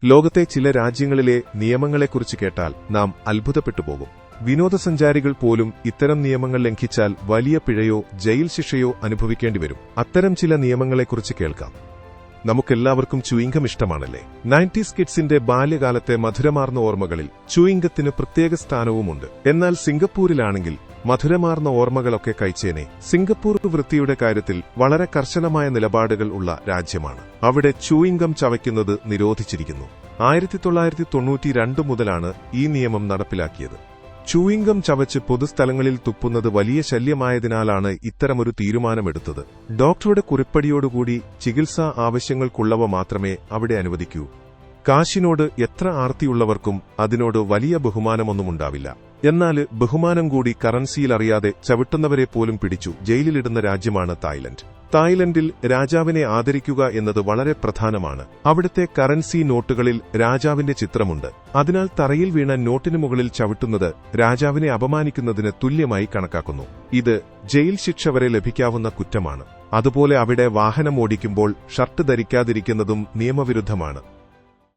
ലോകത്തെ ചില രാജ്യങ്ങളിലെ നിയമങ്ങളെക്കുറിച്ച് കേട്ടാൽ നാം അത്ഭുതപ്പെട്ടുപോകും. വിനോദസഞ്ചാരികൾ പോലും ഇത്തരം നിയമങ്ങൾ ലംഘിച്ചാൽ വലിയ പിഴയോ ജയിൽ ശിക്ഷയോ അനുഭവിക്കേണ്ടിവരും. അത്തരം ചില നിയമങ്ങളെക്കുറിച്ച് കേൾക്കാം. നമുക്കെല്ലാവർക്കും ച്യൂയിംഗം ഇഷ്ടമാണല്ലേ? 90s കിഡ്സിന്റെ ബാല്യകാലത്തെ മധുരമാർന്ന ഓർമ്മകളിൽ ച്യൂയിംഗത്തിന് പ്രത്യേക സ്ഥാനവുമുണ്ട്. എന്നാൽ സിംഗപ്പൂരിലാണെങ്കിൽ മധുരമാർന്ന ഓർമ്മകളൊക്കെ കഴിച്ചേനെ. സിംഗപ്പൂർ വൃത്തിയുടെ കാര്യത്തിൽ വളരെ കർശനമായ നിലപാടുകൾ ഉള്ള രാജ്യമാണ്. അവിടെ ച്യൂയിംഗം ചവയ്ക്കുന്നത് നിരോധിച്ചിരിക്കുന്നു. 1992 മുതലാണ് ഈ നിയമം നടപ്പിലാക്കിയത്. ച്യൂയിംഗം ചവച്ച് പൊതുസ്ഥലങ്ങളിൽ തുപ്പുന്നത് വലിയ ശല്യമായതിനാലാണ് ഇത്തരമൊരു തീരുമാനമെടുത്തത്. ഡോക്ടറുടെ കുറിപ്പടിയോടുകൂടി ചികിത്സാ ആവശ്യങ്ങൾക്കുള്ളവ മാത്രമേ അവിടെ അനുവദിക്കൂ. കാശിനോട് എത്ര ആർത്തിയുള്ളവർക്കും അതിനോട് വലിയ ബഹുമാനമൊന്നുമുണ്ടാവില്ല. എന്നാൽ ബഹുമാനം കൂടി കറൻസിയിലറിയാതെ ചവിട്ടുന്നവരെ പോലും പിടിച്ചു ജയിലിലിടുന്ന രാജ്യമാണ് തായ്ലൻഡ്. തായ്ലൻഡിൽ രാജാവിനെ ആദരിക്കുക എന്നത് വളരെ പ്രധാനമാണ്. അവിടുത്തെ കറൻസി നോട്ടുകളിൽ രാജാവിന്റെ ചിത്രമുണ്ട്. അതിനാൽ തറയിൽ വീണ നോട്ടിനു മുകളിൽ ചവിട്ടുന്നത് രാജാവിനെ അപമാനിക്കുന്നതിന് തുല്യമായി കണക്കാക്കുന്നു. ഇത് ജയിൽ ശിക്ഷ വരെ ലഭിക്കാവുന്ന കുറ്റമാണ്. അതുപോലെ അവിടെ വാഹനം ഓടിക്കുമ്പോൾ ഷർട്ട് ധരിക്കാതിരിക്കുന്നതും നിയമവിരുദ്ധമാണ്.